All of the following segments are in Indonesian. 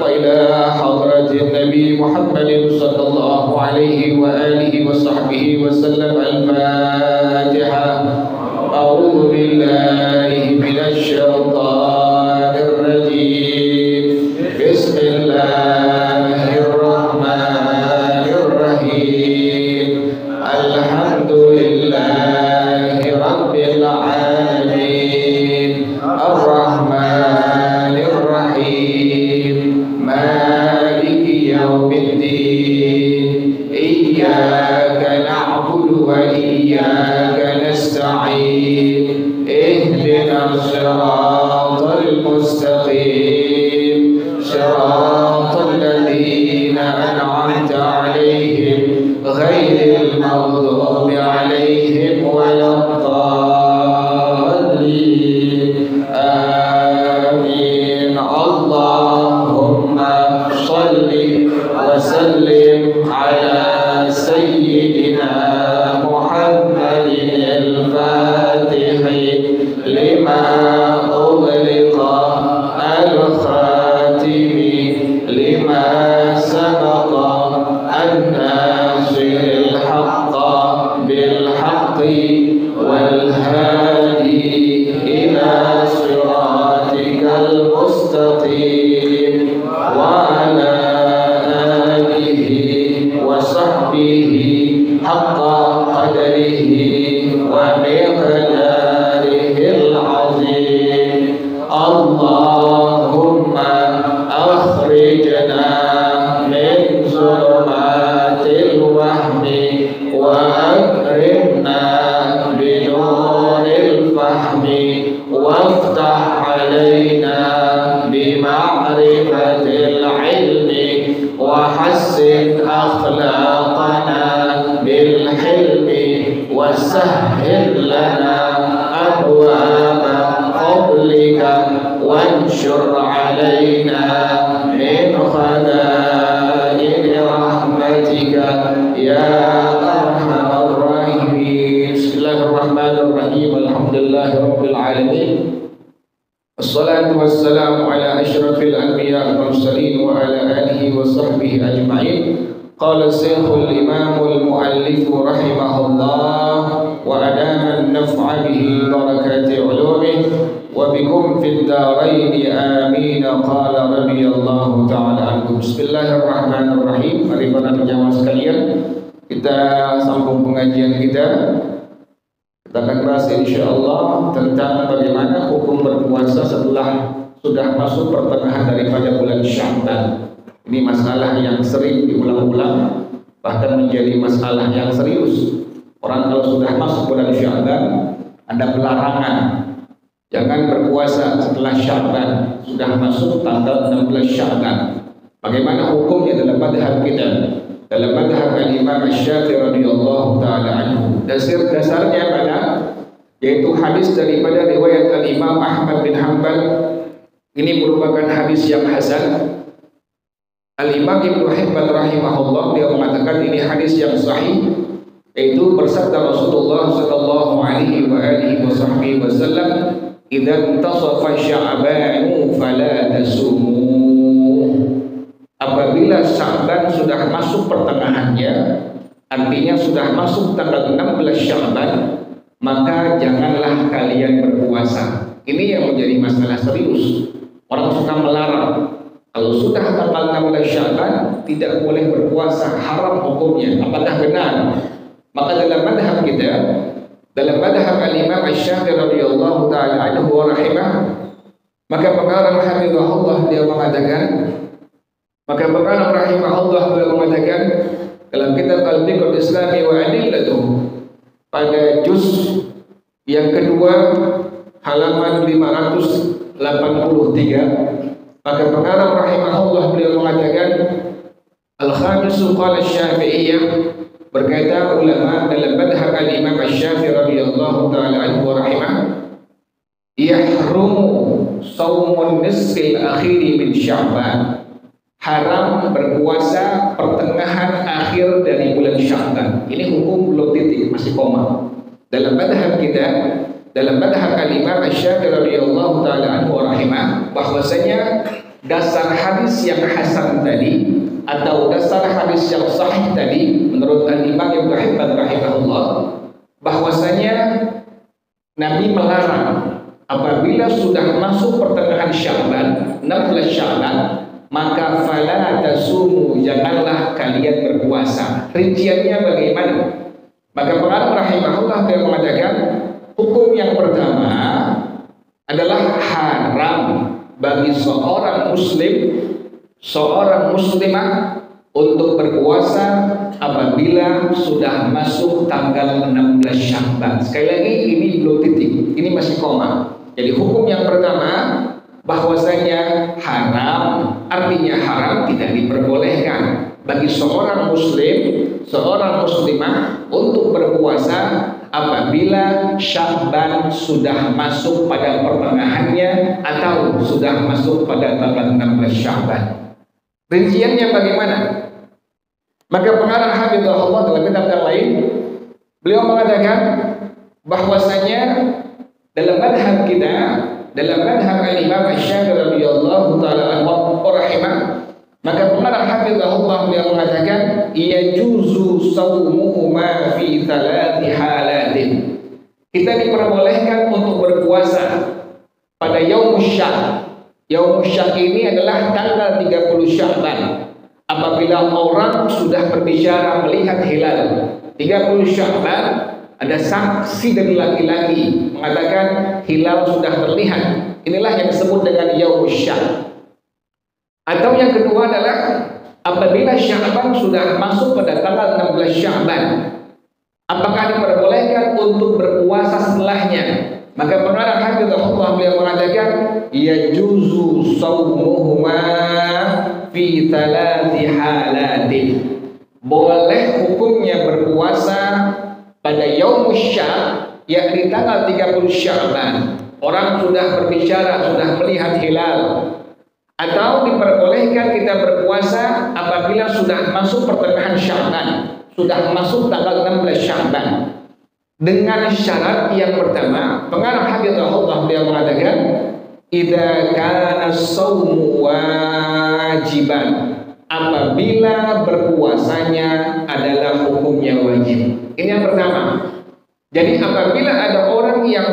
وإلى حضرة النبي محمد صلى الله عليه وآله وصحبه وسلم. الفاتحة. أعوذ بالله من الشيطان الرجيم. بسم الله الرحمن الرحيم. الحمد لله رب العالمين. الرحمن الرحيم. مالك يوم الدين. إياك نعبد وإياك نستعين. اهدنا الصراط المستقيم. صراط الذين أنعمت عليهم غير المغضوب عليهم ولا الضالين. آمين. اللهم صل وسلم على سيدنا محمد الفاتح لما أغلق الخاتم لما سبق الناصر الحق بالحق والهادي إلى صراطك المستقيم وعلى آله وصحبه حق قدره ومقداره العظيم. اللهم أخرجنا من ظلمات الوهم وأكرمنا بنور الفهم وافتح علينا بمعرفة العلم وحسن أخلاقنا بالحلم وسهل لنا أبواب فضلك وانشر علينا من خزائن رحمتك يا أرحم الراحمين. بسم الله الرحمن الرحيم. الحمد لله رب العالمين. الصلاة والسلام على أشرف الأنبياء والمرسلين وعلى آله وصحبه أجمعين. قال الشيخ الإمام المؤلف رحمه الله وأدام النفع به بركة علومه وبكم في الدارين آمين. قال رضي الله تعالى عنكم. Bismillahirrahmanirrahim. Mari para jamaah sekalian, kita sambung pengajian kita. Kita akan bahas insyaallah tentang bagaimana hukum berpuasa setelah sudah masuk pertengahan daripada bulan Sya'ban. Ini masalah yang sering diulang-ulang, bahkan menjadi masalah yang serius. Orang kalau sudah masuk bulan Sya'ban, ada pelarangan jangan berpuasa setelah Sya'ban. Sudah masuk tanggal 16 Sya'ban. Bagaimana hukumnya dalam madhab kita? Dalam madhab Imam Syafi'i radhiyallahu ta'ala anhu, dasarnya mana? Yaitu hadis daripada riwayat Imam Ahmad bin Hanbal. Ini merupakan hadis yang hasan. Al-Imam Ibnu Hibban rahimahullah, dia mengatakan ini hadis yang sahih, yaitu bersabda Rasulullah sallallahu alaihi wa alihi wasallam, "Idza intasafa Sya'ban fala tasumu." Apabila Sya'ban sudah masuk pertengahannya, artinya sudah masuk tanggal 16 Sya'ban, maka janganlah kalian berpuasa. Ini yang menjadi masalah serius. Orang suka melarang. Kalau sudah tanggal 16 Sya'ban tidak boleh berpuasa, haram hukumnya. Apakah benar? Maka dalam madhab kita, dalam madhab al-Imam Syafi'i radhiyallahu ta'ala anhu wa rahimah, maka pengarang rahimahullah dia mengatakan, dalam kitab Al-Fiqh Islami wa Adillatuh pada juz yang kedua halaman 583, maka pengarang rahimahullah beliau mengatakan, al-khamisu qala Syafi'iyah, berkata ulama dalam madhab al-Imam Syafi'i radhiyallahu ta'ala anhu wa rahimah, yahrumu saumun nisfil akhiri min Sya'ban, haram berpuasa pertengahan akhir dari bulan Sya'ban. Ini hukum belum titik, masih koma. Dalam madhab kita, dalam madhab al-Imam Syafi'i radhiyallahu ta'ala anhu wa rahimah, bahwasanya dasar hadis yang hasan tadi atau dasar hadis yang sahih tadi menurut Imam Ibnu Hibban rahimahullah, bahwasanya Nabi melarang apabila sudah masuk pertengahan Sya'ban, 16 Sya'ban, maka fala tasumu, janganlah kalian berpuasa. Rinciannya bagaimana? Maka pengarang rahimahullah dia mengatakan hukum yang pertama adalah haram bagi seorang muslim, seorang muslimah untuk berpuasa apabila sudah masuk tanggal 16 Sya'ban. Sekali lagi ini belum titik, ini masih koma. Jadi hukum yang pertama bahwasanya haram, artinya haram, tidak diperbolehkan bagi seorang muslim, seorang muslimah untuk berpuasa apabila Sya'ban sudah masuk pada pertengahannya atau sudah masuk pada tanggal 16 Sya'ban. Rinciannya bagaimana? Maka pengarang hafizahullah dalam kitab yang lain, beliau mengatakan bahwasanya dalam madhab kita, dalam madhab al-Imam Asy-Syafi'i radhiyallahu ta'ala anhu rahimah, maka pengarang hafizahullah beliau mengatakan yajuzu shaumuhuma fi thalathi halatin. Kita diperbolehkan untuk berpuasa pada Yaumus Syak. Yaumus Syak ini adalah tanggal 30 Sya'ban. Apabila orang sudah berbicara melihat hilal 30 Sya'ban, ada saksi dari laki-laki mengatakan hilal sudah terlihat. Inilah yang disebut dengan Yaumus Syak. Atau yang kedua adalah apabila Sya'ban sudah masuk pada tanggal 16 Sya'ban, apakah diperbolehkan untuk berpuasa setelahnya? Maka pengarang hafizahullah beliau mengatakan yajuzu shaumuhuma fi thalathi halatin. Boleh hukumnya berpuasa pada Yaumus Syak, yakni tanggal 30 Sya'ban. Orang sudah berbicara, sudah melihat hilal. Atau diperbolehkan kita berpuasa apabila sudah masuk pertengahan Sya'ban, sudah masuk tanggal 16 Sya'ban. Dengan syarat yang pertama, pengarang hafizahullah beliau mengatakan idza kana as-shaumu wajiban, apabila berpuasanya adalah hukumnya wajib. Ini yang pertama. Jadi apabila ada orang yang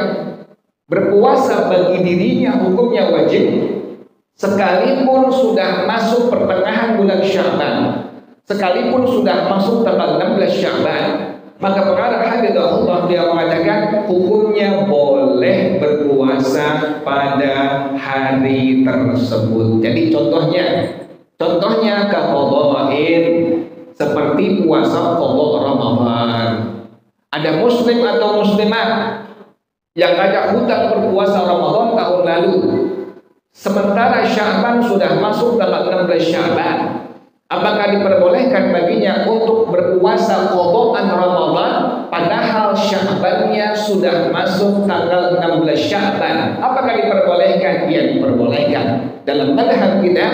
berpuasa bagi dirinya hukumnya wajib, sekalipun sudah masuk pertengahan bulan Sya'ban, sekalipun sudah masuk tanggal 16 Sya'ban, maka pengarang hafizahullah dia mengatakan hukumnya boleh berpuasa pada hari tersebut. Jadi contohnya qadha'in, seperti puasa qadha' Ramadan. Ada muslim atau muslimah yang ada hutang berpuasa Ramadan tahun lalu, sementara Sya'ban sudah masuk tanggal 16 Sya'ban, apakah diperbolehkan baginya untuk berpuasa qadha'an Ramadan padahal Sya'bannya sudah masuk tanggal 16 Sya'ban? Apakah diperbolehkan? Ya, diperbolehkan. Dalam madhab kita,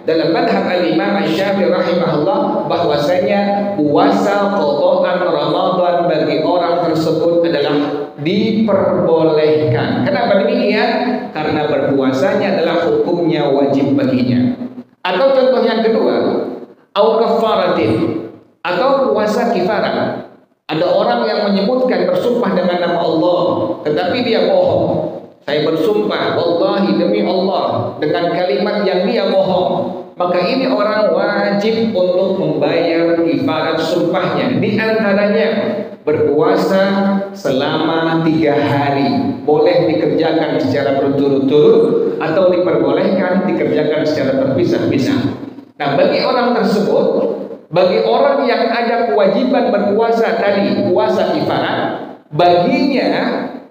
dalam madhab al-Imam Asy-Syafi'i rahimahullah, bahwasanya puasa qadha'an Ramadan bagi orang tersebut adalah diperbolehkan. Kenapa demikian? Karena berpuasanya adalah hukumnya wajib baginya. Atau contoh yang kedua, au kafaratin, atau puasa kifarah. Ada orang yang menyebutkan bersumpah dengan nama Allah, tetapi dia bohong. Saya bersumpah wallahi demi Allah dengan kalimat yang dia bohong. Maka ini orang wajib untuk membayar kifarat sumpahnya. Di antaranya berpuasa selama 3 hari. Boleh dikerjakan secara berturut-turut atau diperbolehkan dikerjakan secara terpisah-pisah. Nah, bagi orang tersebut, bagi orang yang ada kewajiban berpuasa tadi, puasa kifarat, baginya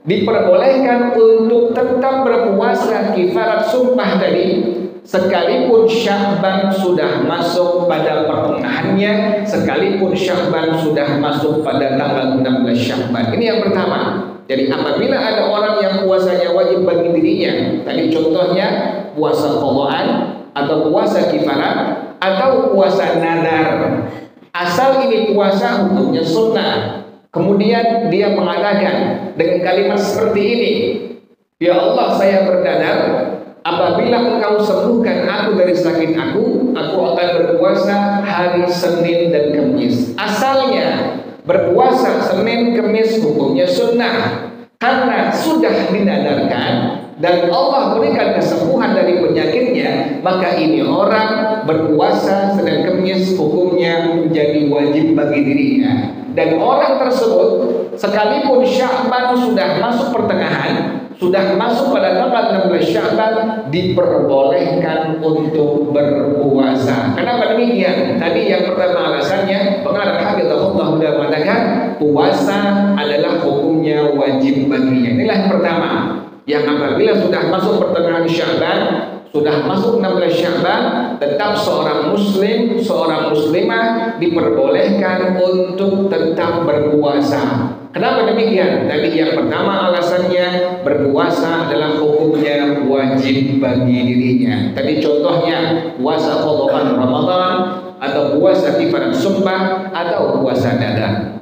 diperbolehkan untuk tetap berpuasa kifarat sumpah tadi, sekalipun Sya'ban sudah masuk pada pertengahannya, sekalipun Sya'ban sudah masuk pada tanggal 16 Sya'ban. Ini yang pertama. Jadi apabila ada orang yang puasanya wajib bagi dirinya, tadi contohnya puasa qadha'an atau puasa kifarat atau puasa nadar, asal ini puasa hukumnya sunnah, kemudian dia mengatakan dengan kalimat seperti ini, ya Allah, saya bernadar apabila engkau sembuhkan aku dari sakit aku akan berpuasa hari Senin dan Kamis. Asalnya berpuasa Senin Kamis hukumnya sunnah, karena sudah dinadarkan dan Allah berikan kesembuhan dari penyakitnya, maka ini orang berpuasa Senin Kamis hukumnya menjadi wajib bagi dirinya. Dan orang tersebut sekalipun Sya'ban sudah masuk pertengahan, sudah masuk pada tanggal 16 Sya'ban, diperbolehkan untuk berpuasa. Kenapa demikian? Tadi yang pertama alasannya pengarang hafizahullah sudah mengatakan puasa adalah hukumnya wajib baginya. Inilah yang pertama, yang apabila sudah masuk pertengahan Sya'ban, sudah masuk 16 Sya'ban, tetap seorang muslim, seorang muslimah diperbolehkan untuk tetap berpuasa. Kenapa demikian? Tadi yang pertama alasannya berpuasa adalah hukumnya wajib bagi dirinya. Tadi contohnya puasa qadhaan Ramadan, atau puasa kifarat sumpah, atau puasa nadar.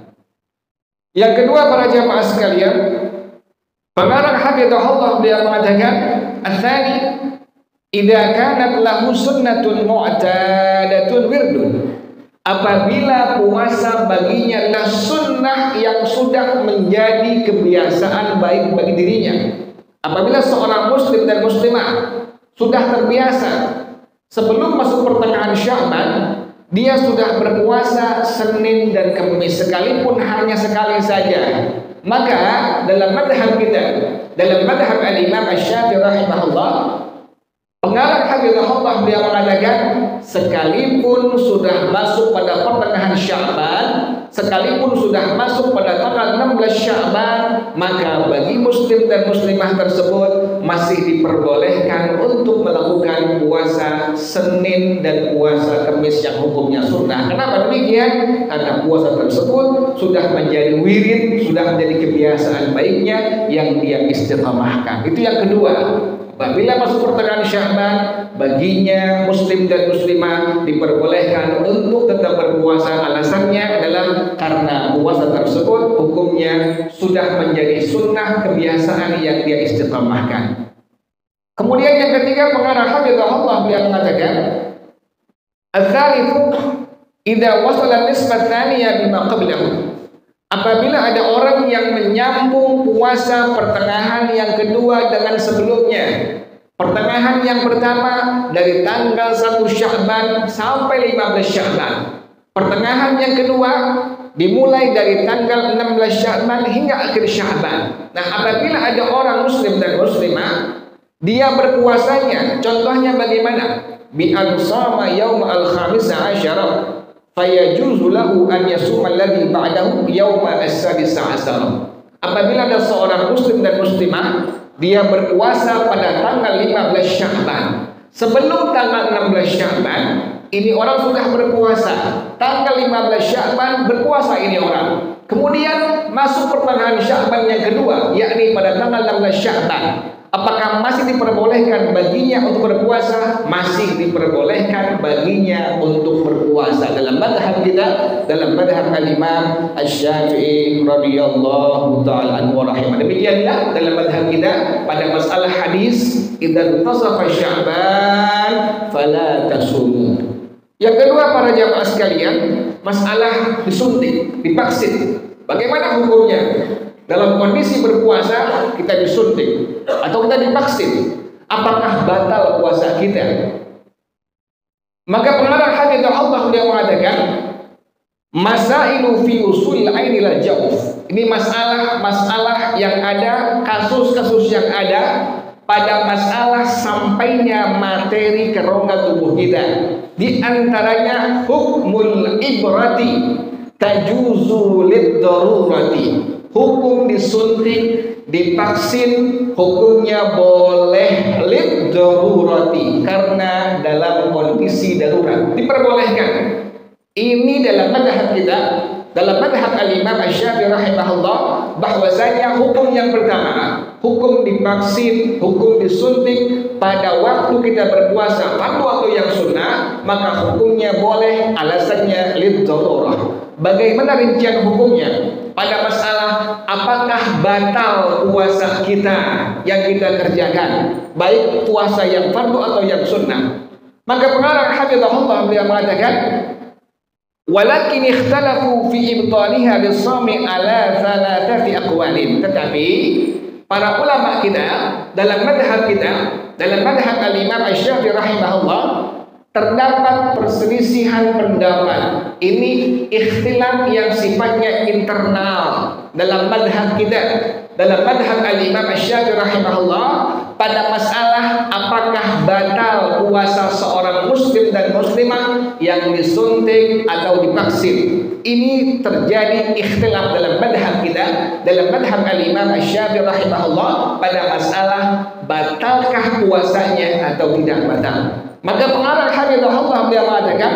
Yang kedua, para jamaah sekalian, pengarang hafizahullah dia mengatakan, "Ats-tsani idza kanat lahu sunnatun mu'tadatun wirdun." Apabila puasa baginya adalah sunnah yang sudah menjadi kebiasaan baik bagi dirinya. Apabila seorang muslim dan muslimah sudah terbiasa sebelum masuk pertengahan Sya'ban, dia sudah berpuasa Senin dan Kamis sekalipun hanya sekali saja, maka dalam madhab kita, dalam madhab al-Imam Asy-Syafi'i rahimahullah, pengarang hafizahullah dia mengatakan sekalipun sudah masuk pada pertengahan Sya'ban, sekalipun sudah masuk pada tanggal 16 Sya'ban, maka bagi muslim dan muslimah tersebut masih diperbolehkan untuk melakukan puasa Senin dan puasa Kamis yang hukumnya sunnah. Kenapa demikian? Karena puasa tersebut sudah menjadi wirid, sudah menjadi kebiasaan baiknya yang dia istiqamahkan. Itu yang kedua. Apabila masuk pertengahan Sya'ban, baginya muslim dan muslimah diperbolehkan untuk tetap berpuasa. Alasannya adalah karena puasa tersebut hukumnya sudah menjadi sunnah kebiasaan yang dia istiqamahkan. Kemudian yang ketiga, pengarang hafizahullah dia mengatakan, "Ats-tsalitsu idza wasala nisbat tsaniyah bima qablahu." Apabila ada orang yang menyambung puasa pertengahan yang kedua dengan sebelumnya. Pertengahan yang pertama dari tanggal 1 Sya'ban sampai 15 Sya'ban. Pertengahan yang kedua dimulai dari tanggal 16 Sya'ban hingga akhir Sya'ban. Nah, apabila ada orang muslim dan muslimah, dia berpuasanya, contohnya bagaimana? Bi al-sama yaum al-khamisa asyara fayajuzu lahu an yasuma alladhi ba'dahu yauma as-sadis asyara. Apabila ada seorang muslim dan muslimah, dia berpuasa pada tanggal 15 Sya'ban. Sebelum tanggal 16 Sya'ban, ini orang sudah berpuasa. Tanggal 15 Sya'ban berpuasa ini orang. Kemudian masuk pertengahan Sya'ban yang kedua, yakni pada tanggal 16 Sya'ban. Apakah masih diperbolehkan baginya untuk berpuasa? Masih diperbolehkan baginya untuk berpuasa. Dalam madhab kita, dalam madhab al-Imam Asy-Syafi'i radhiyallahu ta'ala anhu wa rahimah. Demikianlah dalam madhab kita pada masalah hadis, idza tasafa Sya'ban fala tasumu. Yang kedua, para jamaah sekalian, masalah disuntik, divaksin. Bagaimana hukumnya? Dalam kondisi berpuasa kita disuntik atau kita divaksin, apakah batal puasa kita? Maka pengarang hafizahullah dia mengatakan, masailu fi usul aini la jauf. Ini masalah yang ada, kasus-kasus yang ada pada masalah sampainya materi ke rongga tubuh kita. Di antaranya hukmul ibrati tajuzu lid darurati. Hukum disuntik, divaksin hukumnya boleh lid darurati, karena dalam kondisi darurat diperbolehkan. Ini dalam madhab kita, dalam madhab al-Imam Asy-Syafi'i rahimahullah, bahwasanya hukum yang pertama, hukum divaksin, hukum disuntik pada waktu kita berpuasa fardu atau yang sunnah, maka hukumnya boleh, alasannya lid darurah. bagaimana rincian hukumnya pada masalah apakah batal puasa kita yang kita kerjakan, baik puasa yang fardu atau yang sunnah. Maka pengarang hafizahullah beliau mengatakan, walakin ikhtalafu fi ibtaliha bis-shawmi ala thalathati aqwalin. Tetapi para ulama kita dalam madhab al-Imam Asy-Syafi'i rahimahullah terdapat perselisihan pendapat. Ini ikhtilaf yang sifatnya internal dalam madhab kita, dalam madhab al-Imam Asy-Syafi'i rahimahullah pada masalah apakah batal puasa seorang muslim dan muslimah yang disuntik atau divaksin. Ini terjadi ikhtilaf dalam madhab kita, dalam madhab al-Imam Asy-Syafi'i rahimahullah pada masalah batalkah puasanya atau tidak batal. Maka pengarang hafizahullah beliau mengatakan,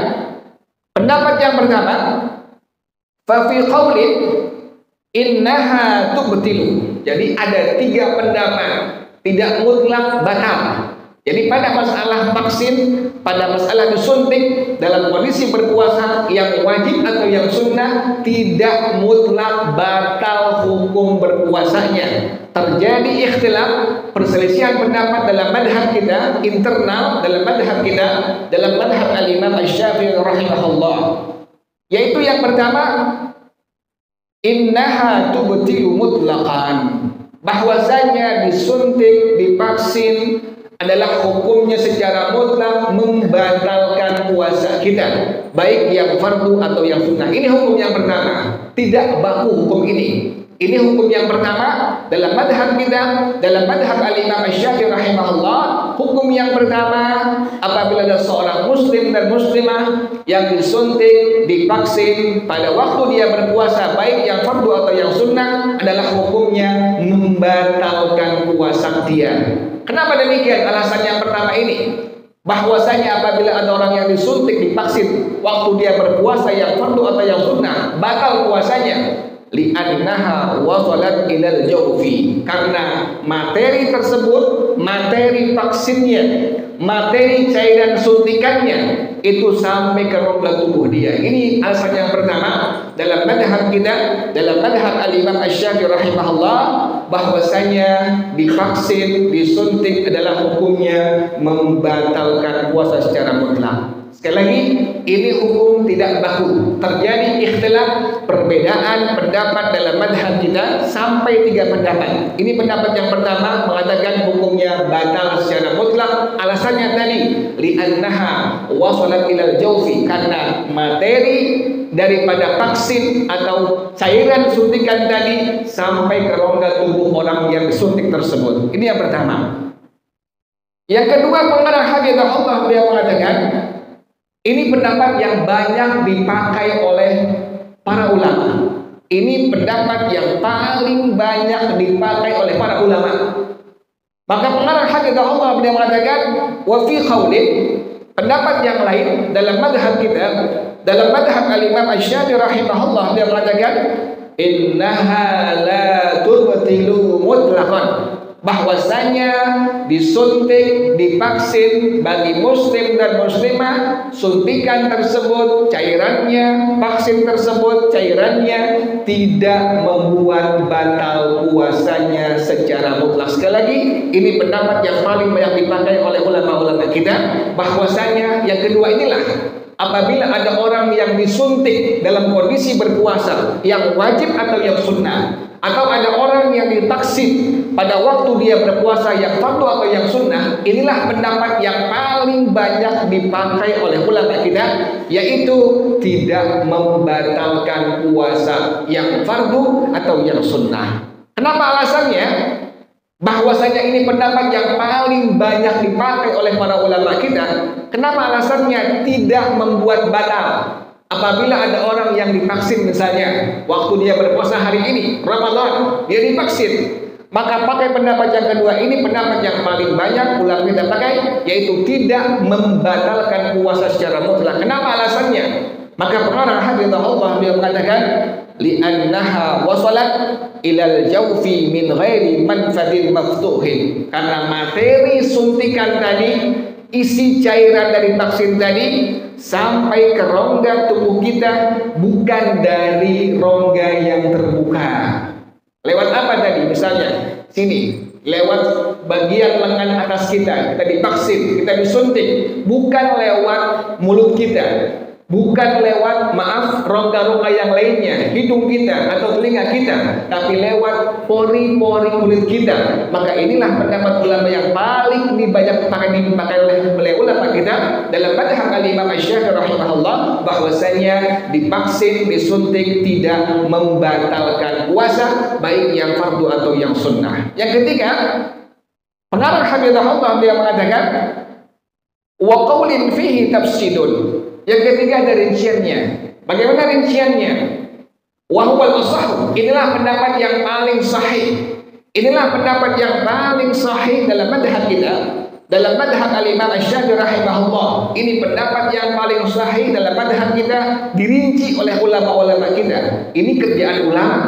pendapat yang pertama, fa fi qaulin innaha tubtilu. Jadi ada 3 pendapat, tidak mutlak batal. Jadi pada masalah vaksin, pada masalah disuntik dalam kondisi berpuasa yang wajib atau yang sunnah, tidak mutlak batal hukum berpuasanya. Terjadi ikhtilaf, perselisihan pendapat dalam madhab kita internal, dalam madhab kita, dalam madhab al-Imam Asy-Syafi'i rahimahullah. Yaitu yang pertama, innaha tubtilu mutlaqan, bahwasanya disuntik, divaksin adalah hukumnya secara mutlak membatalkan puasa kita, baik yang fardu atau yang sunnah. Ini hukum yang pertama, tidak baku hukum ini. Ini hukum yang pertama dalam madhab kita, dalam madhab al-Imam Asy-Syafi'i rahimahullah. Hukum yang pertama, apabila ada seorang muslim dan muslimah yang disuntik, divaksin pada waktu dia berpuasa, baik yang fardu atau yang sunnah, adalah hukumnya membatalkan puasa dia. Kenapa demikian? Alasan yang pertama ini, bahwasanya apabila ada orang yang disuntik, divaksin waktu dia berpuasa yang fardu atau yang sunnah, batal puasanya. Li'annaha wasalat ilal jawfi, karena materi tersebut, materi vaksinnya, materi cairan suntikannya itu sampai ke rongga tubuh dia. Ini alasan yang pertama dalam madhab kita, dalam madhab al-Imam Asy-Syafi'i rahimahullah, bahwasanya divaksin, disuntik adalah hukumnya membatalkan puasa secara mutlak. Sekali lagi, ini hukum tidak baku. Terjadi ikhtilaf, perbedaan pendapat dalam madhab kita sampai 3 pendapat. Ini pendapat yang pertama mengatakan hukumnya batal secara mutlak. Alasannya tadi, li'annaha wasalat ilal jawfi, karena materi daripada vaksin atau cairan suntikan tadi sampai ke rongga tubuh orang yang disuntik tersebut. Ini yang pertama. Yang kedua, pengarang hafizahullah beliau mengatakan, ini pendapat yang banyak dipakai oleh para ulama. Ini pendapat yang paling banyak dipakai oleh para ulama. Maka pengarang hafizahullah beliau mengatakan, wa fi qaulin, pendapat yang lain dalam madhab kita, dalam madhab al-Imam Asy-Syafi'i rahimahullah, beliau mengatakan, innaha la tubtilu mutlaqan, bahwasanya disuntik, divaksin bagi muslim dan muslimah, suntikan tersebut, cairannya, vaksin tersebut, cairannya tidak membuat batal puasanya secara mutlak. Sekali lagi, ini pendapat yang paling banyak dipakai oleh ulama-ulama kita, bahwasanya yang kedua inilah, apabila ada orang yang disuntik dalam kondisi berpuasa yang wajib atau yang sunnah, atau ada orang yang divaksin pada waktu dia berpuasa yang fardu atau yang sunnah, inilah pendapat yang paling banyak dipakai oleh ulama kita, yaitu tidak membatalkan puasa yang fardu atau yang sunnah. Kenapa alasannya? Bahwasanya ini pendapat yang paling banyak dipakai oleh para ulama kita. Kenapa alasannya tidak membuat batal? Apabila ada orang yang divaksin misalnya, waktu dia berpuasa hari ini, Ramadan, dia divaksin, maka pakai pendapat yang kedua ini, pendapat yang paling banyak ulama kita pakai, yaitu tidak membatalkan puasa secara mutlak. Kenapa alasannya? Maka pengarang hafizahullah beliau mengatakan, li'annaha wasalat ilal jawfi min ghairi manfadin maftuhin, karena materi suntikan tadi isi cairan dari vaksin tadi sampai ke rongga tubuh kita, bukan dari rongga yang terbuka. Lewat apa tadi? Misalnya sini, lewat bagian lengan atas kita divaksin, kita disuntik, bukan lewat mulut kita, bukan lewat, maaf, rongga-rongga yang lainnya, hidung kita atau telinga kita, tapi lewat pori-pori kulit kita. Maka inilah pendapat ulama yang paling dibanyak dipakai oleh ulama kita dalam madhab al-Imam Asy-Syafi'i rahimahullah, bahwasanya divaksin, disuntik tidak membatalkan puasa, baik yang fardu atau yang sunnah. Yang ketiga, pengarang hafizahullah dia mengatakan wa qaulin fihi tafsidun. Yang ketiga ada rinciannya. Bagaimana rinciannya? Wahwal asah. Inilah pendapat yang paling sahih. Inilah pendapat yang paling sahih dalam madhab kita, dalam madhab al-Imam Asy-Syafi'i rahimahullah. Ini pendapat yang paling sahih dalam madhab kita, dirinci oleh ulama-ulama kita. Ini kerjaan ulama.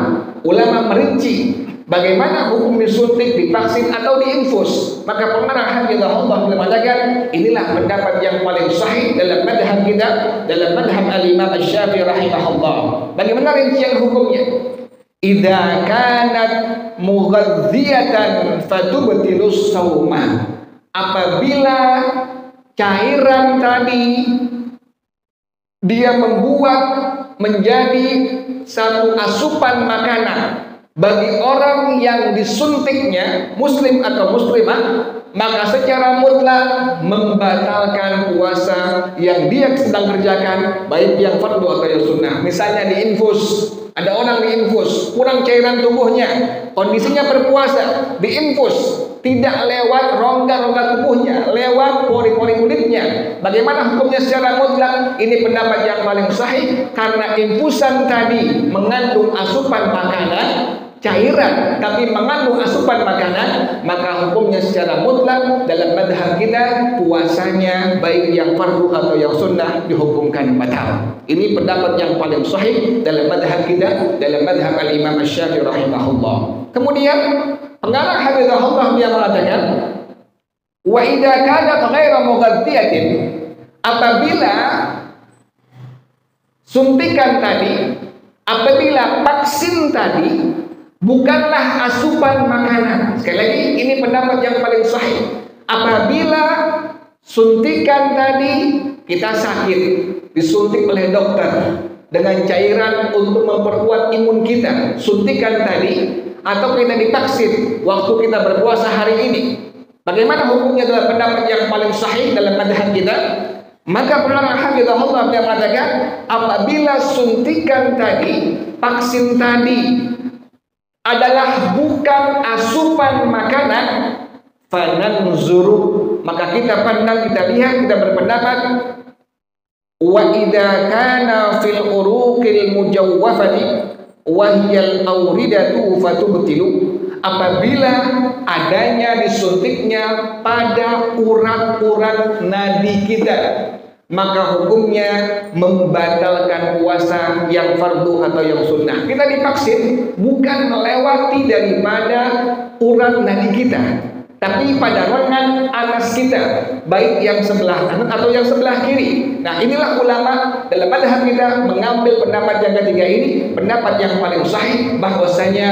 Ulama merinci bagaimana hukum disuntik, divaksin atau diinfus. Maka pengarang hafizahullah mengatakan inilah pendapat yang paling sahih dalam madhab kita, dalam madhab al-Imam Asy-Syafi'i rahimahullah. Bagaimana rincian hukumnya? Idza kanat mughadziyatan fatubtilus shauma. Apabila cairan tadi dia membuat menjadi satu asupan makanan bagi orang yang disuntiknya, muslim atau muslimah, maka secara mutlak membatalkan puasa yang dia sedang kerjakan, baik yang fardu atau yang sunnah. Misalnya diinfus, ada orang diinfus, kurang cairan tubuhnya, kondisinya berpuasa, diinfus, tidak lewat rongga-rongga tubuhnya, lewat pori-pori kulitnya. Bagaimana hukumnya secara mutlak? Ini pendapat yang paling sahih, karena infusan tadi mengandung asupan makanan, cairan, tapi mengandung asupan makanan, maka hukumnya secara mutlak dalam madhab kita puasanya baik yang fardu atau yang sunnah dihukumkan batal. Ini pendapat yang paling sahih dalam madhab kita, dalam madhab al-Imam Asy-Syafi'i rahimahullah. Kemudian pengarang hafizahullah dia mengatakan wa idza kanat ghaira mughaddiyatin, apabila suntikan tadi, apabila vaksin tadi bukanlah asupan makanan. Sekali lagi, ini pendapat yang paling sahih. Apabila suntikan tadi kita sakit, disuntik oleh dokter dengan cairan untuk memperkuat imun kita, suntikan tadi, atau kita divaksin waktu kita berpuasa hari ini, bagaimana hukumnya dalam pendapat yang paling sahih dalam madhab kita? Maka pengarang hafizahullah dia mengatakan apabila suntikan tadi, vaksin tadi adalah bukan asupan makanan, fananzuru, maka kita pandang, kita lihat, kita berpendapat wa idza kana fil uruqil mujawwafati wa hiyal awridatu fatubtilu, apabila adanya disuntiknya pada urat-urat nadi kita, maka hukumnya membatalkan puasa yang fardu atau yang sunnah. Kita divaksin bukan melewati daripada urat nadi kita, tapi pada lengan atas kita, baik yang sebelah kanan atau yang sebelah kiri. Nah, inilah ulama dalam madhab kita mengambil pendapat yang ketiga ini, pendapat yang paling sahih, bahwasanya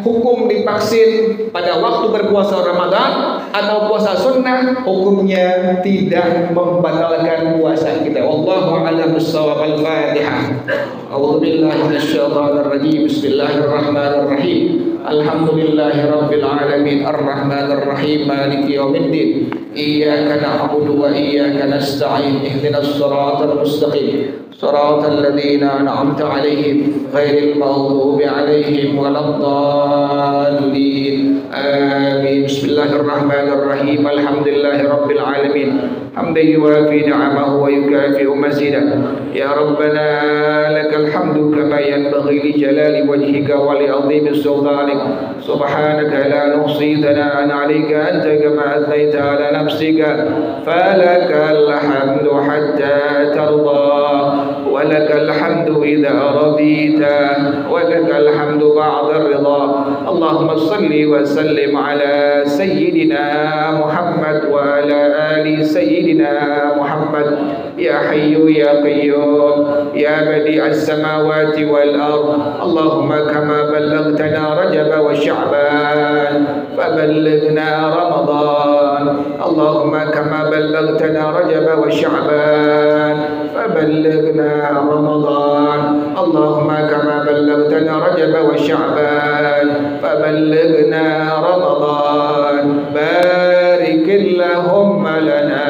hukum divaksin pada waktu berpuasa Ramadan atau puasa sunnah hukumnya tidak membatalkan puasa kita. Wallahu a'lam bissawab. Al-Fatihah. A'udzubillahi minasyaitonir rajim. Bismillahirrahmanirrahim. Alhamdulillahi rabbil alamin, arrahmanir rahim, maliki yaumiddin. Iyyaka na'budu wa iyyaka nasta'in. Ihdinas siratal mustaqim, siratal ladzina an'amta 'alaihim ghairil maghdubi 'alaihim waladdallin. Amin. Bismillahirrahmanirrahim. Alhamdulillahi rabbil alamin. Hamdan yuwafi ni'amahu wa yukafi'u mazidah. Ya Rabbana lakal hamdu kama yanbaghi li jalali wajhika wa li 'azimi sultanik. Subhanaka la nuhsi thana'an 'alaika anta kama athnayta 'ala nafsika. Falakal hamdu hatta tarda wa lakal hamdu idza radita wa lakal hamdu ba'da ridha. Allahumma salli wa sallim ala sayyidina Muhammad wa ala ali sayyidina سيدنا محمد يا حي يا قيوم يا بديع السماوات والأرض اللهم كما بلغتنا رجب وشعبان فبلغنا رمضان اللهم كما بلغتنا رجب وشعبان فبلغنا رمضان اللهم كما بلغتنا رجب وشعبان فبلغنا رمضان بارك اللهم لنا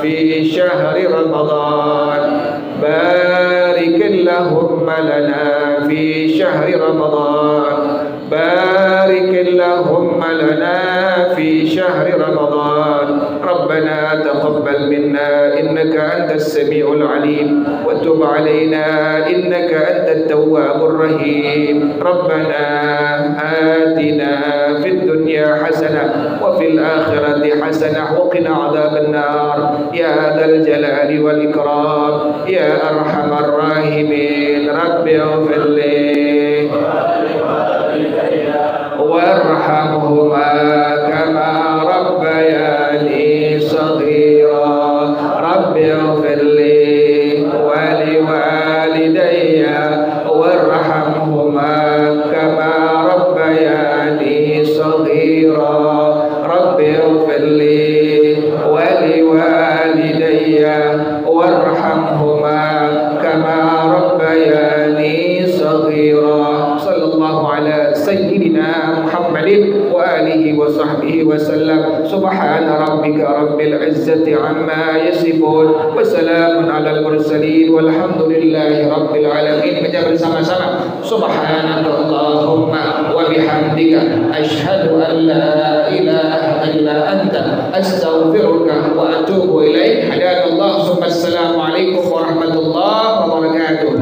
في شهر رمضان بارك اللهم لنا في شهر رمضان بارك اللهم لنا في شهر رمضان ربنا تقبل منا إنك أنت السميع العليم وتب علينا إنك أنت التواب الرحيم ربنا آتنا في الدنيا حسنة وفي الآخرة حسنة وقنا عذاب النار يا ذا الجلال والإكرام يا أرحم الراحمين رب اغفر لي وارحمهما كما ربياني صغيرا رب اغفر لي ولوالدي وارحمهما كما ربياني صغيرا رب اغفر لي ولوالدي وارحمهما كما ربياني صغيرا صلى الله على سيدنا محمد وآله وصحبه وسلم سبحان ربك رب العزة عما يصفون وسلام على المرسلين والحمد لله رب العالمين. Baca bersama-sama subhanaka Allahumma wa bihamdika asyhadu an la ilaha illa anta astaghfiruka wa atubu ilaik. Hadanallahu. Assalamualaikum warahmatullahi wabarakatuh.